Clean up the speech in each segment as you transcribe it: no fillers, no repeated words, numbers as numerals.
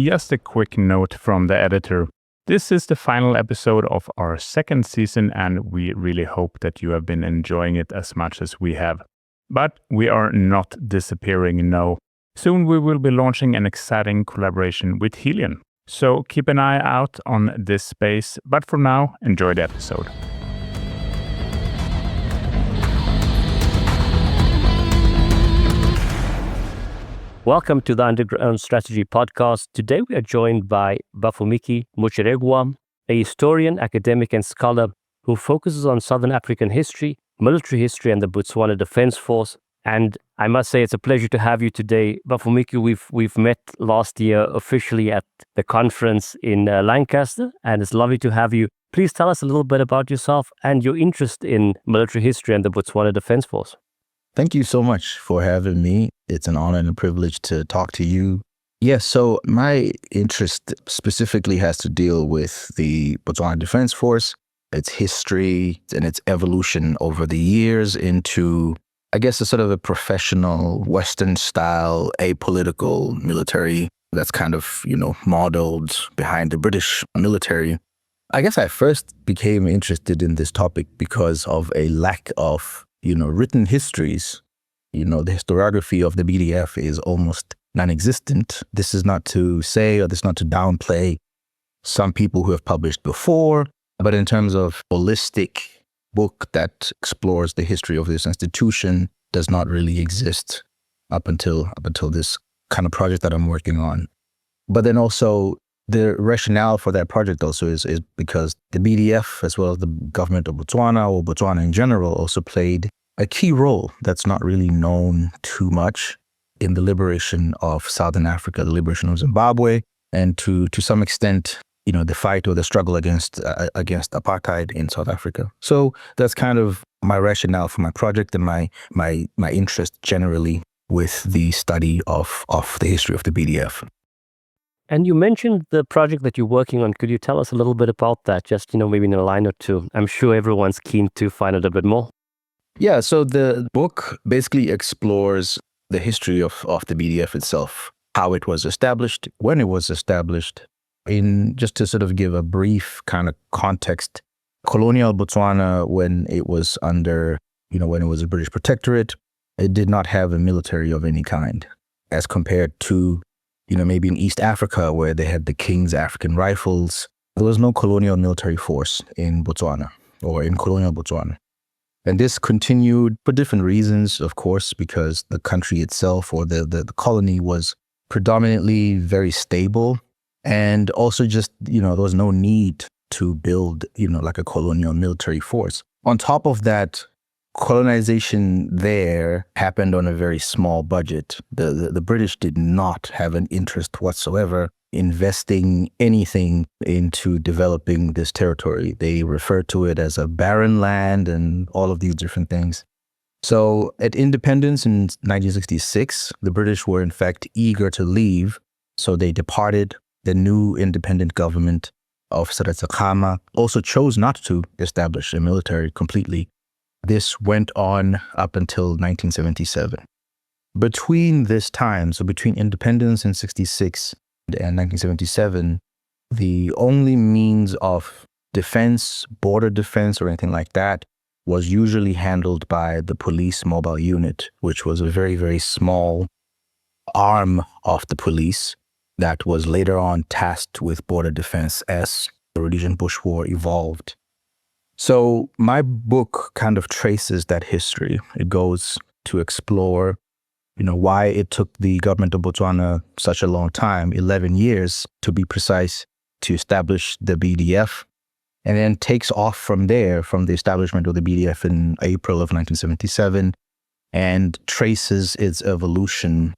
Just a quick note from the editor. This is the final episode of our second season, and we really hope that you have been enjoying it as much as we have. But we are not disappearing, no. Soon we will be launching an exciting collaboration with Helion. So keep an eye out on this space, but for now, enjoy the episode. Welcome to the Underground Strategy Podcast. Today we are joined by Bafumiki Mocheregwa, a historian, academic and scholar who focuses on Southern African history, military history and the Botswana Defense Force. And I must say it's a pleasure to have you today. Bafumiki, we've met last year officially at the conference in Lancaster, and it's lovely to have you. Please tell us a little bit about yourself and your interest in military history and the Botswana Defense Force. Thank you so much for having me. It's an honor and a privilege to talk to you. Yes, so my interest specifically has to deal with the Botswana Defense Force, its history and its evolution over the years into, I guess, a sort of a professional, Western-style, apolitical military that's kind of, modeled behind the British military. I guess I first became interested in this topic because of a lack of written histories. The historiography of the BDF is almost non-existent. This is not to say, or this is not to downplay some people who have published before, but in terms of holistic book that explores the history of this institution does not really exist up until this kind of project that I'm working on. But then also the rationale for that project also is because the BDF, as well as the government of Botswana or Botswana in general, also played a key role that's not really known too much in the liberation of Southern Africa, the liberation of Zimbabwe, and to some extent, the fight or the struggle against apartheid in South Africa. So that's kind of my rationale for my project and my interest generally with the study of the history of the BDF. And you mentioned the project that you're working on. Could you tell us a little bit about that? Just, maybe in a line or two. I'm sure everyone's keen to find out a bit more. Yeah, so the book basically explores the history of the BDF itself, how it was established, when it was established. Just to sort of give a brief kind of context, colonial Botswana, when it was under, when it was a British protectorate, it did not have a military of any kind, as compared to, maybe in East Africa, where they had the King's African Rifles. There was no colonial military force in Botswana or in colonial Botswana. And this continued for different reasons, of course, because the country itself or the colony was predominantly very stable. And also just, there was no need to build, like a colonial military force. On top of that, colonization there happened on a very small budget. The British did not have an interest whatsoever investing anything into developing this territory. They referred to it as a barren land and all of these different things. So at independence in 1966, the British were in fact eager to leave. So they departed. The new independent government of Seretse also chose not to establish a military completely. This went on up until 1977. Between this time, so between independence in 66 and 1977, the only means of defense, border defense or anything like that was usually handled by the police mobile unit, which was a very, very small arm of the police that was later on tasked with border defense as the Rhodesian Bush War evolved. So my book kind of traces that history. It goes to explore, why it took the government of Botswana such a long time, 11 years to be precise, to establish the BDF, and then takes off from there, from the establishment of the BDF in April of 1977, and traces its evolution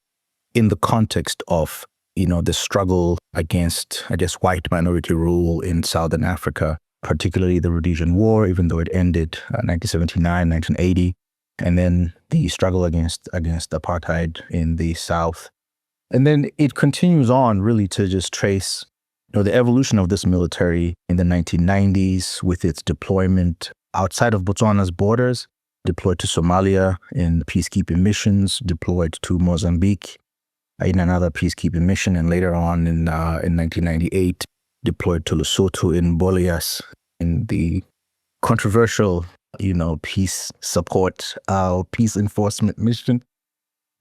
in the context of the struggle against, white minority rule in Southern Africa, particularly the Rhodesian War, even though it ended 1979, 1980, and then the struggle against apartheid in the South. And then it continues on really to just trace the evolution of this military in the 1990s with its deployment outside of Botswana's borders, deployed to Somalia in peacekeeping missions, deployed to Mozambique, in another peacekeeping mission, and later on in 1998 deployed to Lesotho in Bolias in the controversial, peace support, peace enforcement mission.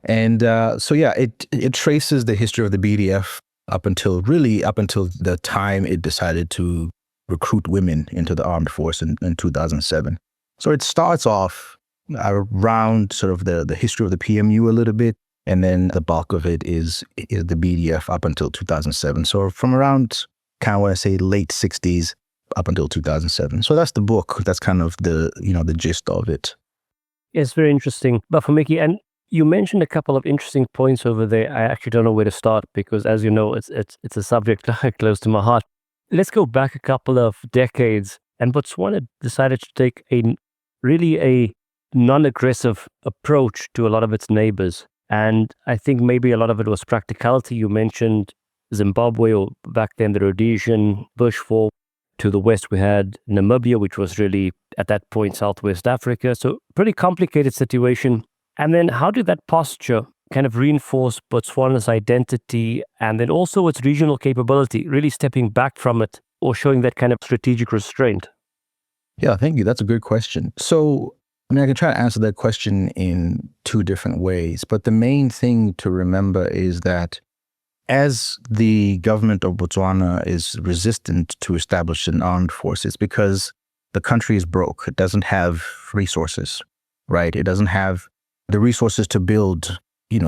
And it traces the history of the BDF up until the time it decided to recruit women into the armed force in 2007. So it starts off around sort of the history of the PMU a little bit, and then the bulk of it is the BDF up until 2007. So from around, kind of want to say, late 60s up until 2007. So that's the book. That's kind of the gist of it. It's very interesting, Bafumiki. And you mentioned a couple of interesting points over there. I actually don't know where to start because, as you know, it's a subject close to my heart. Let's go back a couple of decades, and Botswana decided to take a non-aggressive approach to a lot of its neighbors. And I think maybe a lot of it was practicality. You mentioned Zimbabwe, or back then the Rhodesian Bush War. To the west, we had Namibia, which was really, at that point, Southwest Africa. So pretty complicated situation. And then how did that posture kind of reinforce Botswana's identity and then also its regional capability, really stepping back from it or showing that kind of strategic restraint? Yeah, thank you. That's a good question. So, I can try to answer that question in two different ways. But the main thing to remember is that as the government of Botswana is resistant to establish an armed force, it's because the country is broke. It doesn't have resources, right? It doesn't have the resources to build,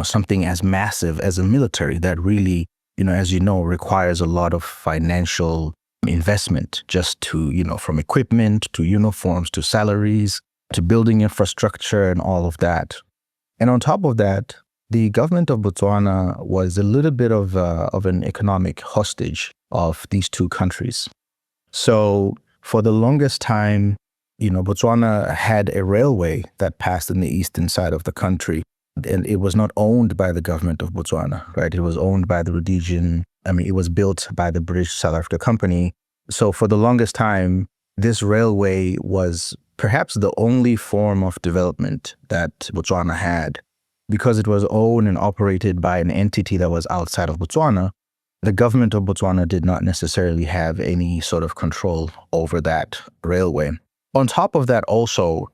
something as massive as a military that really, as you know, requires a lot of financial investment just to, from equipment to uniforms to salaries to building infrastructure and all of that. And on top of that, the government of Botswana was a little bit of an economic hostage of these two countries. So for the longest time, Botswana had a railway that passed in the eastern side of the country, and it was not owned by the government of Botswana, right? It was owned by the Rhodesian, it was built by the British South Africa Company. So for the longest time, this railway was perhaps the only form of development that Botswana had. Because it was owned and operated by an entity that was outside of Botswana, the government of Botswana did not necessarily have any sort of control over that railway. On top of that also,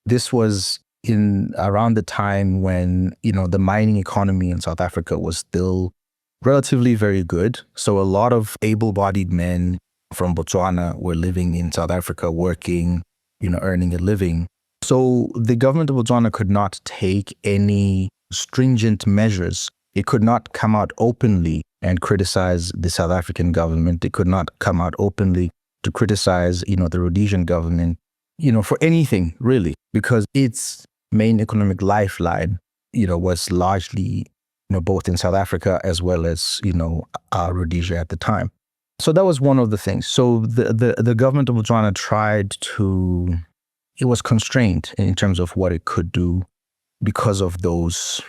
this was in around the time when, the mining economy in South Africa was still relatively very good. So a lot of able-bodied men from Botswana were living in South Africa, working, earning a living. So the government of Botswana could not take any stringent measures. It could not come out openly and criticize the South African government. It could not come out openly to criticize, the Rhodesian government, for anything really, because its main economic lifeline, was largely, both in South Africa as well as, Rhodesia at the time. So that was one of the things. So the government of Botswana it was constrained in terms of what it could do because of those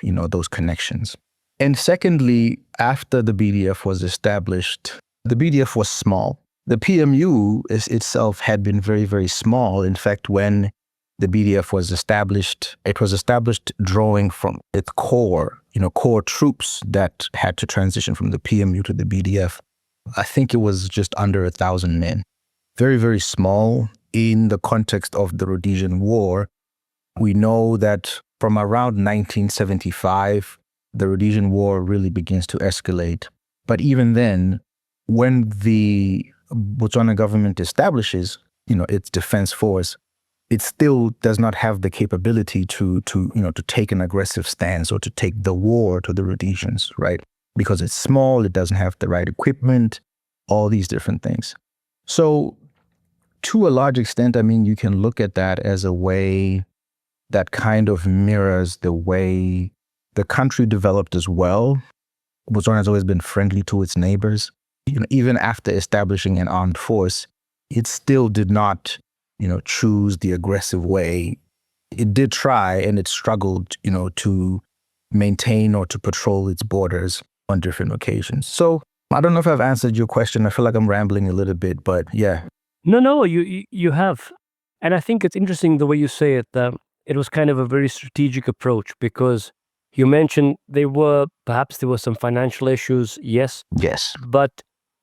connections. And secondly, after the BDF was established, the BDF was small. The PMU itself had been very, very small. In fact, when the BDF was established, it was established drawing from its core troops that had to transition from the PMU to the BDF. I think it was just under 1,000 men. Very, very small. In the context of the Rhodesian War, we know that from around 1975, the Rhodesian War really begins to escalate. But even then, when the Botswana government establishes, its defense force, it still does not have the capability to take an aggressive stance or to take the war to the Rhodesians, right? Because it's small, it doesn't have the right equipment, all these different things. So to a large extent, you can look at that as a way that kind of mirrors the way the country developed as well. Botswana has always been friendly to its neighbors. Even after establishing an armed force, it still did not, choose the aggressive way. It did try, and it struggled, to maintain or to patrol its borders on different occasions. So I don't know if I've answered your question. I feel like I'm rambling a little bit, but yeah. No, you have. And I think it's interesting the way you say it, that it was kind of a very strategic approach because You mentioned perhaps there were some financial issues, yes, Yes. but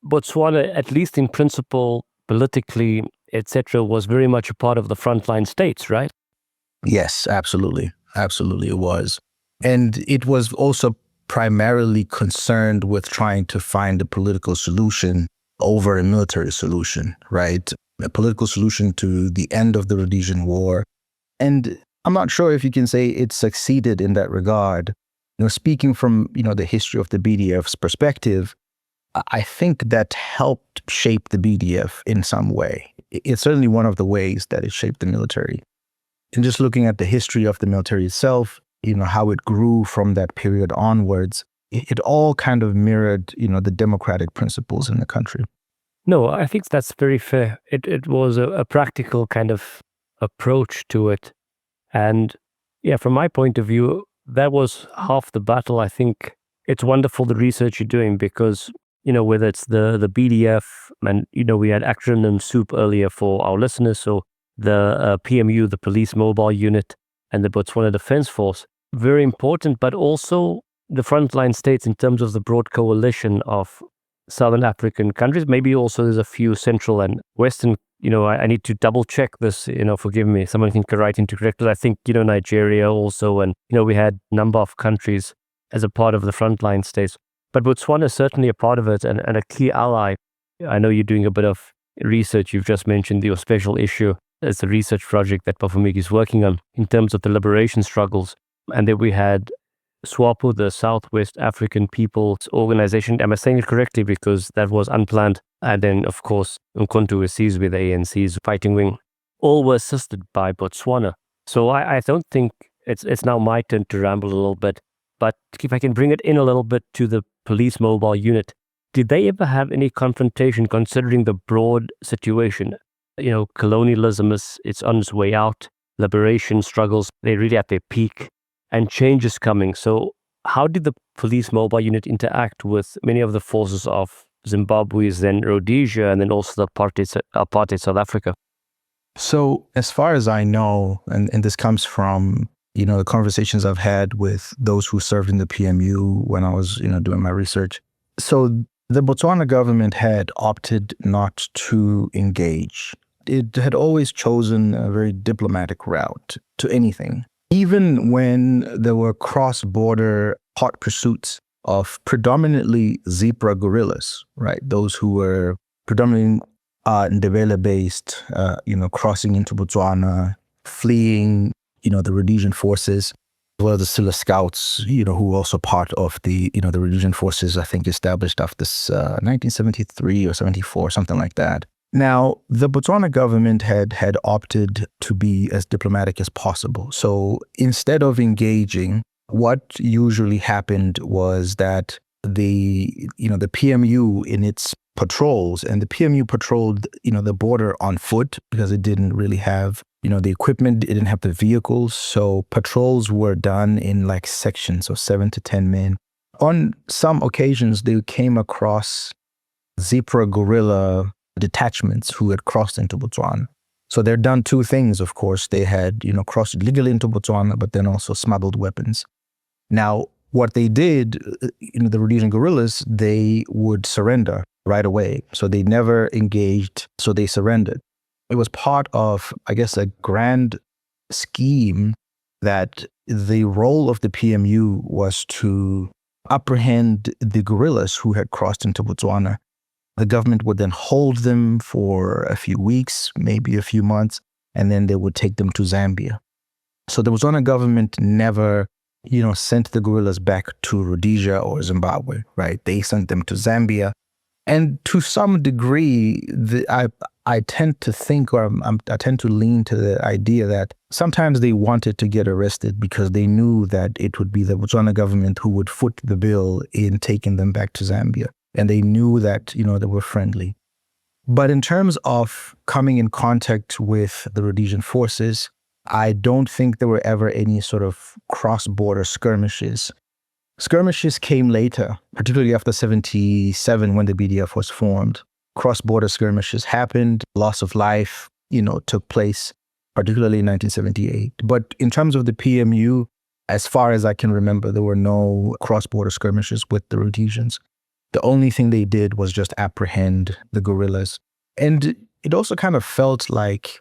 Botswana, at least in principle, politically, etc., was very much a part of the frontline states, right? Yes, absolutely. Absolutely it was. And it was also primarily concerned with trying to find a political solution over a military solution, right? A political solution to the end of the Rhodesian War. And I'm not sure if you can say it succeeded in that regard. Speaking from, the history of the BDF's perspective, I think that helped shape the BDF in some way. It's certainly one of the ways that it shaped the military. And just looking at the history of the military itself, how it grew from that period onwards, it all kind of mirrored, the democratic principles in the country. No, I think that's very fair. It was a practical kind of approach to it. And yeah, from my point of view, that was half the battle. I think it's wonderful the research you're doing because, whether it's the BDF and, we had acronym soup earlier for our listeners. So the PMU, the Police Mobile Unit, and the Botswana Defense Force, very important, but also the frontline states in terms of the broad coalition of Southern African countries. Maybe also there's a few Central and Western, I need to double check this, forgive me, someone can write into correct. I think, Nigeria also, and, we had a number of countries as a part of the frontline states. But Botswana is certainly a part of it and a key ally. I know you're doing a bit of research. You've just mentioned your special issue as a research project that Bafumiki is working on in terms of the liberation struggles. And then we had SWAPO, the Southwest African People's Organization. Am I saying it correctly? Because that was unplanned. And then, of course, Umkhonto sees with ANC's fighting wing. All were assisted by Botswana. So I don't think it's now my turn to ramble a little bit. But if I can bring it in a little bit to the Police Mobile Unit, did they ever have any confrontation considering the broad situation? Colonialism it's on its way out. Liberation struggles, they're really at their peak. And change is coming. So how did the Police Mobile Unit interact with many of the forces of Zimbabwe's then Rhodesia and then also the apartheid South Africa? So as far as I know, and this comes from, the conversations I've had with those who served in the PMU when I was, doing my research. So the Botswana government had opted not to engage. It had always chosen a very diplomatic route to anything. Even when there were cross-border hot pursuits of predominantly zebra guerrillas, right? Those who were predominantly Ndebele-based, crossing into Botswana, fleeing, the Rhodesian forces, as well as the Silla Scouts, who were also part of the, the Rhodesian forces, I think, established after 1973 or 74, something like that. Now, the Botswana government had opted to be as diplomatic as possible. So instead of engaging, what usually happened was that the PMU in its patrols, and the PMU patrolled, the border on foot because it didn't really have, the equipment, it didn't have the vehicles. So patrols were done in like sections of 7 to 10 men. On some occasions, they came across zebra guerrilla detachments who had crossed into Botswana. So they'd done two things, of course. They had, crossed illegally into Botswana, but then also smuggled weapons. Now, what they did, the Rhodesian guerrillas, they would surrender right away. So they never engaged, so they surrendered. It was part of, I guess, a grand scheme that the role of the PMU was to apprehend the guerrillas who had crossed into Botswana. The government would then hold them for a few weeks, maybe a few months, and then they would take them to Zambia. So the Botswana government never, sent the guerrillas back to Rhodesia or Zimbabwe, right? They sent them to Zambia. And to some degree, I tend to think, or I tend to lean to the idea that sometimes they wanted to get arrested because they knew that it would be the Botswana government who would foot the bill in taking them back to Zambia. And they knew that, they were friendly. But in terms of coming in contact with the Rhodesian forces, I don't think there were ever any sort of cross-border skirmishes. Skirmishes came later, particularly after 77 when the BDF was formed. Cross-border skirmishes happened, loss of life, took place, particularly in 1978. But in terms of the PMU, As far as I can remember, there were no cross-border skirmishes with the Rhodesians. The only thing they did was just apprehend the guerrillas. And it also kind of felt like,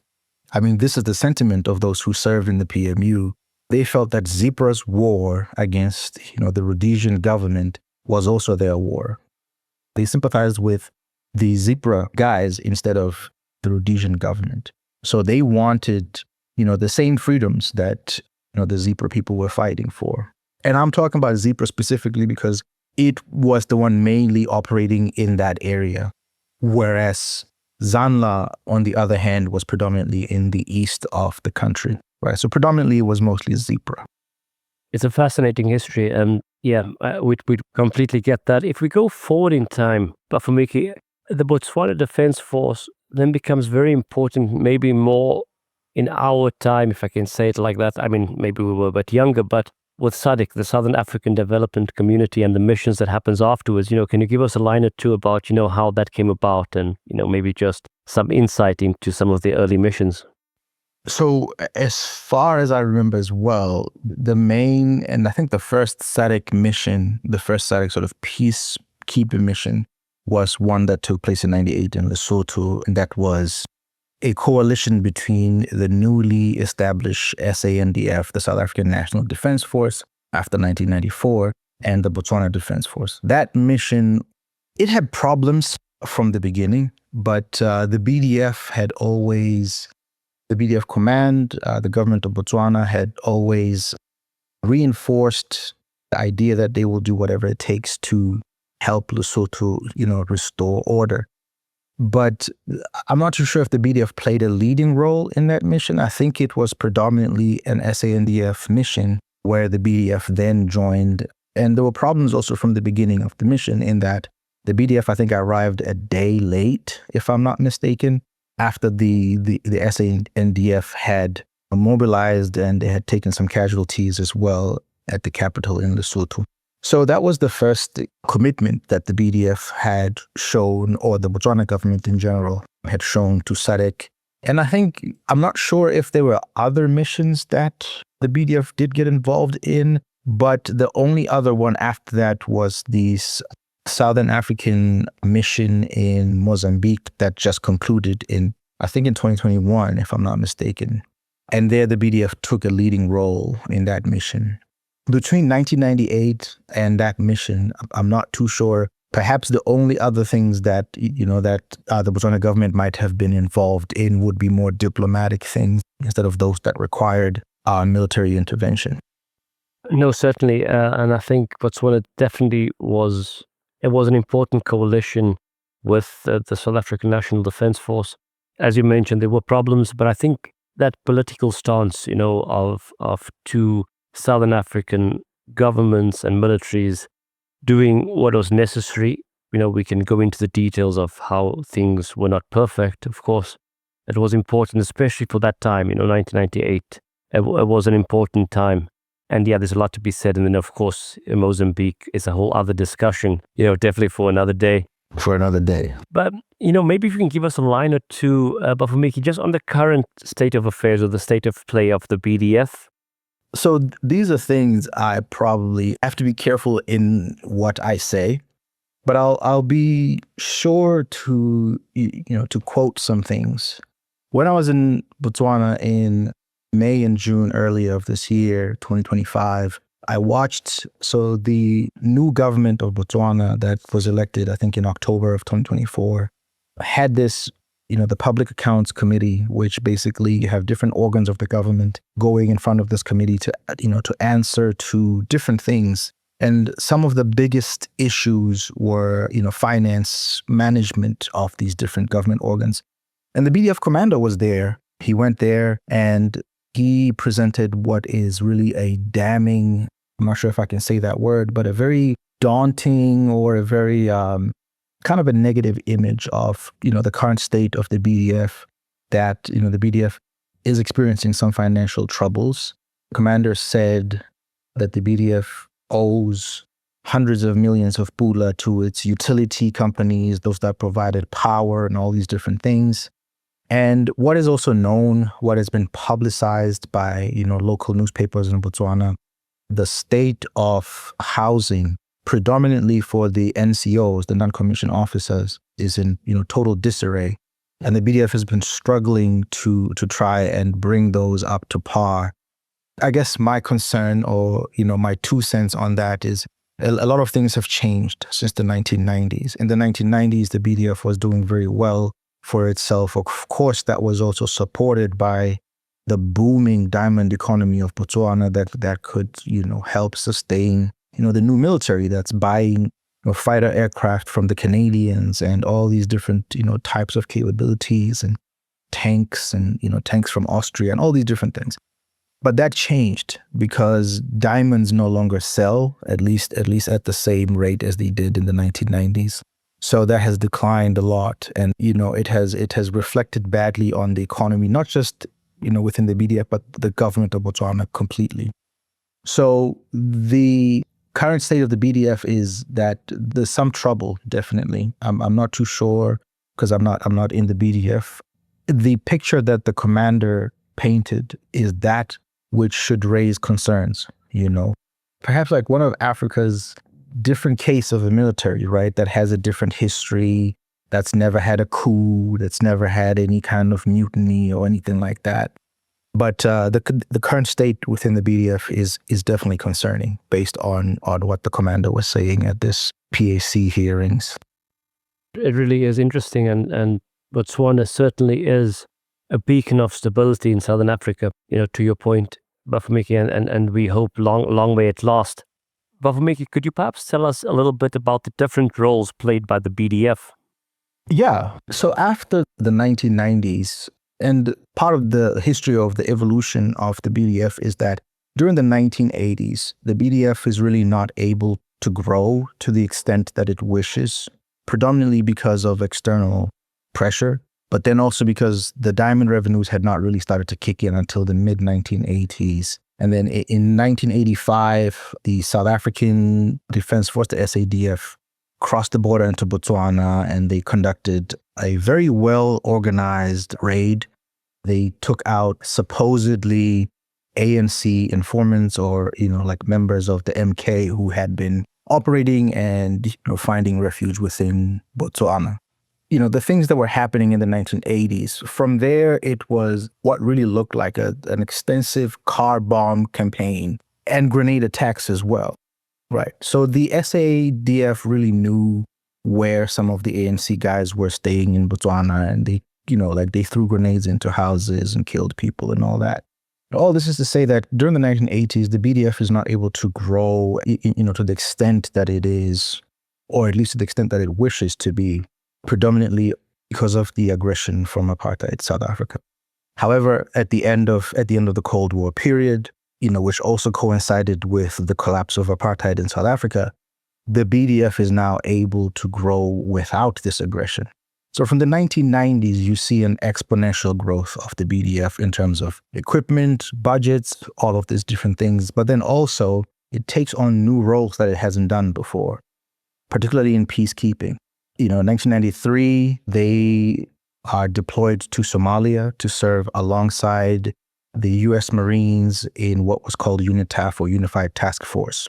this is the sentiment of those who served in the PMU. They felt that Zipra's war against, the Rhodesian government was also their war. They sympathized with the Zipra guys instead of the Rhodesian government. So they wanted, the same freedoms that, the Zipra people were fighting for. And I'm talking about Zipra specifically because it was the one mainly operating in that area, whereas Zanla, on the other hand, was predominantly in the east of the country. Right, so predominantly it was mostly Zipra. It's a fascinating history, and we completely get that. If we go forward in time, Bafumiki, the Botswana Defense Force then becomes very important, maybe more in our time, if I can say it like that. Maybe we were a bit younger, but with SADC, the Southern African Development Community, and the missions that happens afterwards, can you give us a line or two about, how that came about, and, maybe just some insight into some of the early missions? So as far as I remember as well, the main, and I think the first SADC mission, the first SADC sort of peacekeeping mission was one that took place in 98 in Lesotho. And that was a coalition between the newly established SANDF, the South African National Defense Force, after 1994, and the Botswana Defense Force. That mission, it had problems from the beginning, but the BDF command, the government of Botswana had always reinforced the idea that they will do whatever it takes to help Lesotho, restore order. But I'm not too sure if the BDF played a leading role in that mission. I think it was predominantly an SANDF mission where the BDF then joined. And there were problems also from the beginning of the mission in that the BDF, I think, arrived a day late, if I'm not mistaken, after the SANDF had mobilized and they had taken some casualties as well at the capital in Lesotho. So that was the first commitment that the BDF had shown, or the Botswana government in general had shown to SADC. And I'm not sure if there were other missions that the BDF did get involved in, but the only other one after that was the Southern African mission in Mozambique that just concluded in 2021, if I'm not mistaken. And there the BDF took a leading role in that mission. Between 1998 and that mission, I'm not too sure. Perhaps the only other things that, the Botswana government might have been involved in would be more diplomatic things instead of those that required military intervention. No, certainly. And I think Botswana definitely was an important coalition with the South African National Defense Force. As you mentioned, there were problems, but I think that political stance, of two Southern African governments and militaries doing what was necessary. We can go into the details of how things were not perfect. Of course, it was important, especially for that time, 1998. It was an important time. And there's a lot to be said. And then, of course, Mozambique is a whole other discussion, definitely for another day. But, maybe if you can give us a line or two, Bafumiki, just on the current state of affairs or the state of play of the BDF. So these are things I probably have to be careful in what I say, but I'll be sure to quote some things. When I was in Botswana in May and June earlier of this year, 2025, I watched the new government of Botswana that was elected, I think in October of 2024, had this the Public Accounts Committee, which basically you have different organs of the government going in front of this committee to answer to different things. And some of the biggest issues were, finance management of these different government organs. And the BDF commander was there. He went there and he presented what is really a damning, I'm not sure if I can say that word, but a very daunting or a very kind of a negative image of, the current state of the BDF, that, the BDF is experiencing some financial troubles. The commander said that the BDF owes hundreds of millions of pula to its utility companies, those that provided power and all these different things. And what is also known, what has been publicized by, local newspapers in Botswana, the state of housing, predominantly for the NCOs, the non-commissioned officers, is in total disarray. And the BDF has been struggling to try and bring those up to par. I guess my concern, or my 2 cents on that, is a lot of things have changed since the 1990s. In the 1990s, the BDF was doing very well for itself. Of course, that was also supported by the booming diamond economy of Botswana that could help sustain the new military that's buying fighter aircraft from the Canadians and all these different types of capabilities, and tanks and tanks from Austria and all these different things. But that changed because diamonds no longer sell, at least at the same rate as they did in the 1990s. So that has declined a lot, and it has reflected badly on the economy, not just within the BDF, but the government of Botswana completely. So the current state of the BDF is that there's some trouble, definitely. I'm not too sure because I'm not in the BDF. The picture that the commander painted is that which should raise concerns, Perhaps like one of Africa's different case of a military, right, that has a different history, that's never had a coup, that's never had any kind of mutiny or anything like that. But the current state within the BDF is definitely concerning based on what the commander was saying at this PAC hearings. It really is interesting, and Botswana certainly is a beacon of stability in Southern Africa, to your point, Bafumiki, and we hope long may it last. Bafumiki, could you perhaps tell us a little bit about the different roles played by the BDF? Yeah. So after the 1990s, and part of the history of the evolution of the BDF is that during the 1980s, the BDF is really not able to grow to the extent that it wishes, predominantly because of external pressure, but then also because the diamond revenues had not really started to kick in until the mid-1980s. And then in 1985, the South African Defense Force, the SADF, crossed the border into Botswana, and they conducted a very well-organized raid. They took out supposedly ANC informants or, like members of the MK who had been operating and, finding refuge within Botswana. The things that were happening in the 1980s, from there, it was what really looked like an extensive car bomb campaign and grenade attacks as well. Right. So the SADF really knew where some of the ANC guys were staying in Botswana, and they, they threw grenades into houses and killed people and all that. All this is to say that during the 1980s, the BDF is not able to grow, to the extent that it is, or at least to the extent that it wishes to be, predominantly because of the aggression from apartheid South Africa. However, at the end of the Cold War period, which also coincided with the collapse of apartheid in South Africa, the BDF is now able to grow without this aggression. So from the 1990s, you see an exponential growth of the BDF in terms of equipment, budgets, all of these different things. But then also, it takes on new roles that it hasn't done before, particularly in peacekeeping. In 1993, they are deployed to Somalia to serve alongside the U.S. Marines in what was called UNITAF, or Unified Task Force.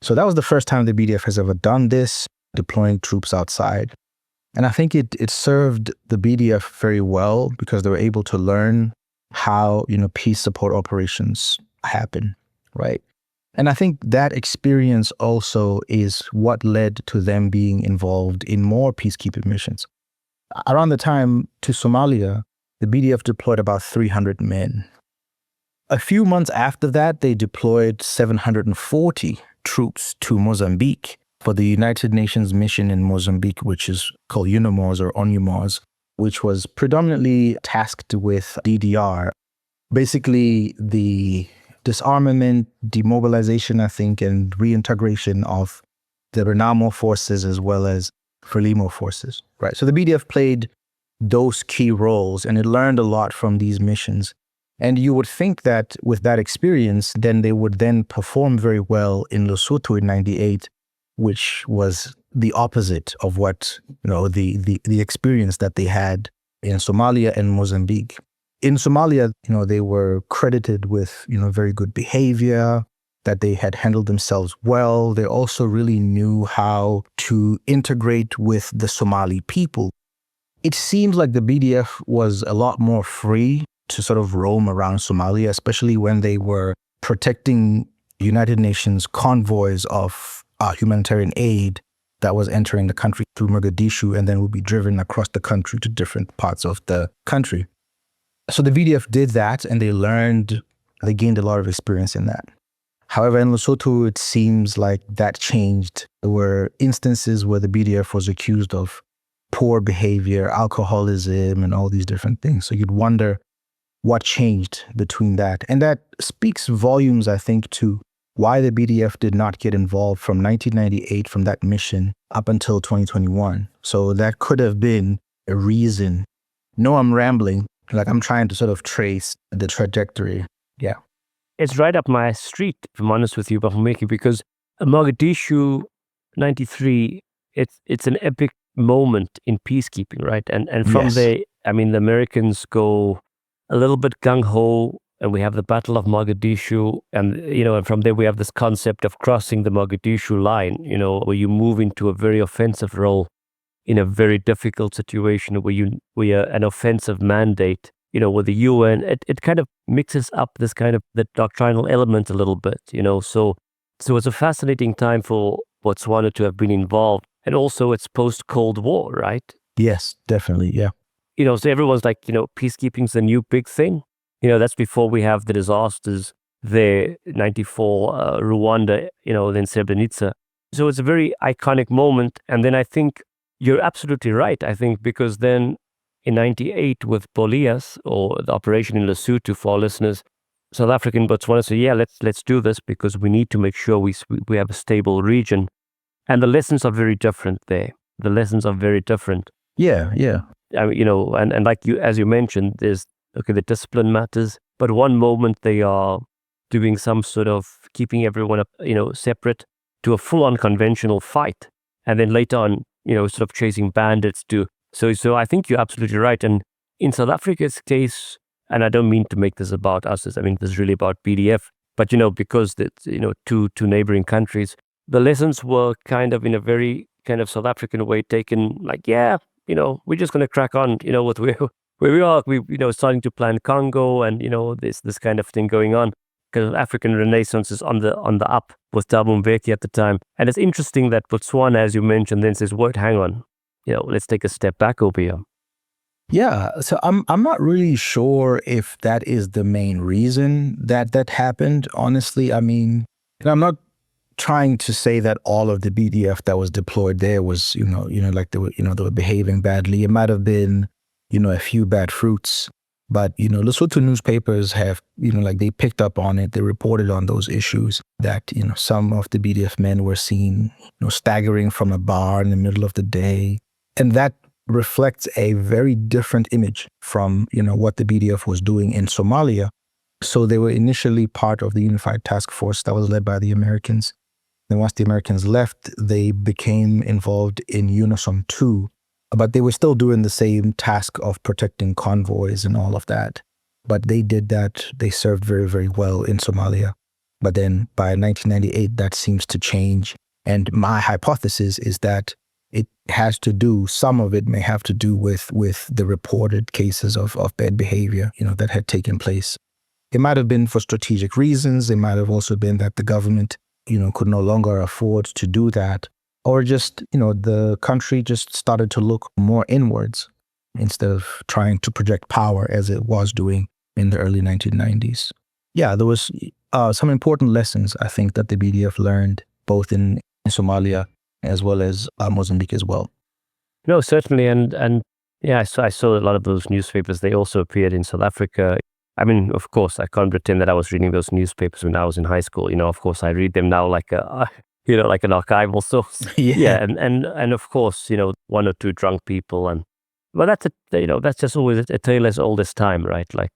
So that was the first time the BDF has ever done this, deploying troops outside. And I think it served the BDF very well because they were able to learn how, peace support operations happen, right? And I think that experience also is what led to them being involved in more peacekeeping missions. Around the time to Somalia, the BDF deployed about 300 men. A few months after that, they deployed 740 troops to Mozambique for the United Nations mission in Mozambique, which is called UNIMOS or ONUMOS, which was predominantly tasked with DDR. Basically, the disarmament, demobilization, I think, and reintegration of the Renamo forces as well as Frelimo forces, right? So the BDF played those key roles, and it learned a lot from these missions. And you would think that with that experience, then they would then perform very well in Lesotho in 98, which was the opposite of what, the experience that they had in Somalia and Mozambique. In Somalia, they were credited with, very good behavior. that they had handled themselves well. They also really knew how to integrate with the Somali people. It seems like the BDF was a lot more free to sort of roam around Somalia, especially when they were protecting United Nations convoys of humanitarian aid that was entering the country through Mogadishu and then would be driven across the country to different parts of the country. So the BDF did that, and they gained a lot of experience in that. However, in Lesotho, it seems like that changed. There were instances where the BDF was accused of poor behavior, alcoholism, and all these different things. So you'd wonder what changed between that. And that speaks volumes, I think, to why the BDF did not get involved from 1998, from that mission, up until 2021. So that could have been a reason. No, I'm rambling. Like, I'm trying to sort of trace the trajectory. Yeah. It's right up my street, if I'm honest with you, Bafumiki, because Mogadishu 93, it's an epic moment in peacekeeping, right? And from Yes. there, I mean, the Americans go a little bit gung-ho, and we have the Battle of Mogadishu, and and from there we have this concept of crossing the Mogadishu line, where you move into a very offensive role in a very difficult situation, where an offensive mandate, with the UN. It kind of mixes up this kind of the doctrinal element a little bit, So it's a fascinating time for Botswana to have been involved, and also it's post-Cold War, right? Yes, definitely. Yeah. So everyone's like, peacekeeping's the new big thing. That's before we have the disasters there, 94, Rwanda, then Srebrenica. So it's a very iconic moment. And then I think you're absolutely right. I think because then in 98 with Bolias, or the operation in Lesotho for our listeners, South Africa and Botswana said, yeah, let's do this because we need to make sure we have a stable region. And the lessons are very different there. The lessons are very different. Yeah, yeah. I mean, and like as you mentioned, there's, the discipline matters, but one moment they are doing some sort of keeping everyone up, separate, to a full unconventional fight. And then later on, sort of chasing bandits to, so I think you're absolutely right. And in South Africa's case, and I don't mean to make this about us, I mean, this is really about BDF, but, because it's, two neighboring countries, the lessons were kind of in a very kind of South African way taken, like, yeah, we're just going to crack on, with where we are. We, starting to plan Congo and, this kind of thing going on, because African Renaissance is on the up with Thabo Mbeki at the time. And it's interesting that Botswana, as you mentioned, then says, wait, hang on, let's take a step back over here. Yeah, so I'm not really sure if that is the main reason that happened. Honestly, I mean, and I'm not trying to say that all of the BDF that was deployed there was, like they were behaving badly. It might have been, a few bad fruits, but, Lesotho newspapers have, like they picked up on it. They reported on those issues that, some of the BDF men were seen, staggering from a bar in the middle of the day. And that reflects a very different image from, what the BDF was doing in Somalia. So they were initially part of the Unified Task Force that was led by the Americans. Then once the Americans left, they became involved in UNISOM 2, but they were still doing the same task of protecting convoys and all of that. But they did that. They served very, very well in Somalia. But then by 1998, that seems to change. And my hypothesis is that some of it may have to do with the reported cases of bad behavior, that had taken place. It might have been for strategic reasons. It might have also been that the government could no longer afford to do that, or just, the country just started to look more inwards instead of trying to project power as it was doing in the early 1990s. Yeah, there was some important lessons, I think, that the BDF learned both in Somalia as well as Mozambique as well. No, certainly. And yeah, I saw a lot of those newspapers. They also appeared in South Africa. I mean, of course, I can't pretend that I was reading those newspapers when I was in high school. Of course, I read them now like like an archival source. Yeah. And of course, one or two drunk people, but that's just always a tale as old as time, right? Like,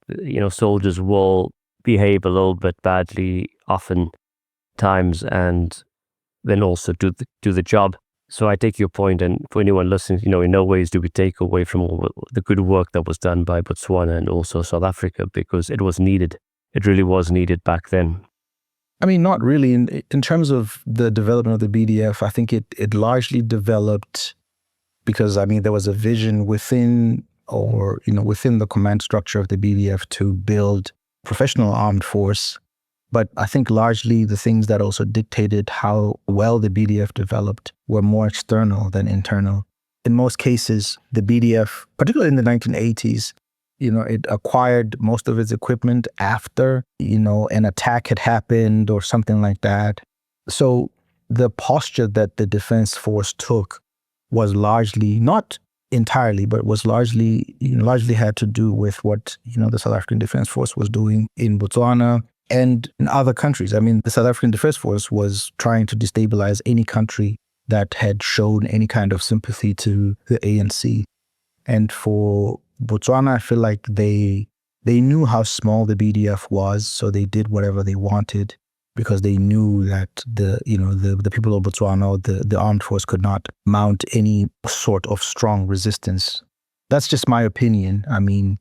soldiers will behave a little bit badly often times, and then also do the job. So I take your point, and for anyone listening, in no ways do we take away from all the good work that was done by Botswana and also South Africa, because it was needed. It really was needed back then. I mean, not really. In terms of the development of the BDF, I think it largely developed because, I mean, there was a vision within the command structure of the BDF to build professional armed force. But I think largely the things that also dictated how well the BDF developed were more external than internal. In most cases, the BDF, particularly in the 1980s, it acquired most of its equipment after, an attack had happened or something like that. So the posture that the Defense Force took was largely, not entirely, but was largely had to do with what, the South African Defense Force was doing in Botswana and in other countries. I mean, the South African Defense Force was trying to destabilize any country that had shown any kind of sympathy to the ANC. And for Botswana, I feel like they knew how small the BDF was, so they did whatever they wanted because they knew that the people of Botswana, or the armed force, could not mount any sort of strong resistance. That's just my opinion. I mean,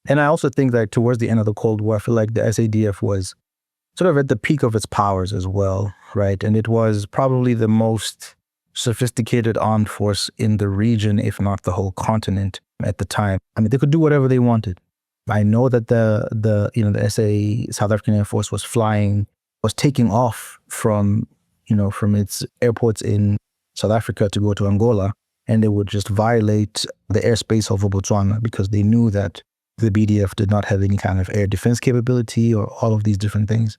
and I also think that towards the end of the Cold War, I feel like the SADF was sort of at the peak of its powers as well, right? And it was probably the most sophisticated armed force in the region, if not the whole continent at the time. I mean, they could do whatever they wanted. I know that the South African Air Force was taking off from its airports in South Africa to go to Angola, and they would just violate the airspace over Botswana because they knew that the BDF did not have any kind of air defense capability or all of these different things.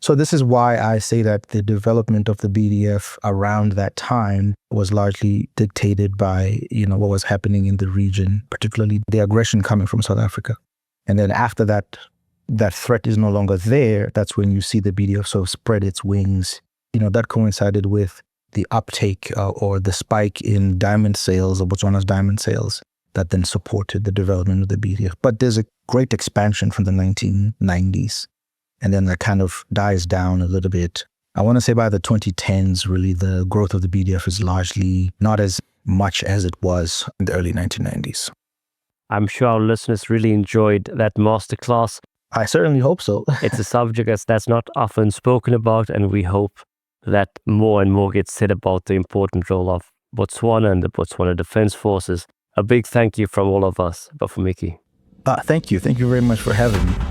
So this is why I say that the development of the BDF around that time was largely dictated by, what was happening in the region, particularly the aggression coming from South Africa. And then after that threat is no longer there, that's when you see the BDF sort of spread its wings. That coincided with the uptake or the spike in diamond sales, or Botswana's diamond sales, that then supported the development of the BDF. But there's a great expansion from the 1990s. And then that kind of dies down a little bit. I want to say by the 2010s, really, the growth of the BDF is largely not as much as it was in the early 1990s. I'm sure our listeners really enjoyed that masterclass. I certainly hope so. It's a subject that's not often spoken about, and we hope that more and more gets said about the important role of Botswana and the Botswana Defense Forces. A big thank you from all of us, Bafumiki. Thank you. Thank you very much for having me.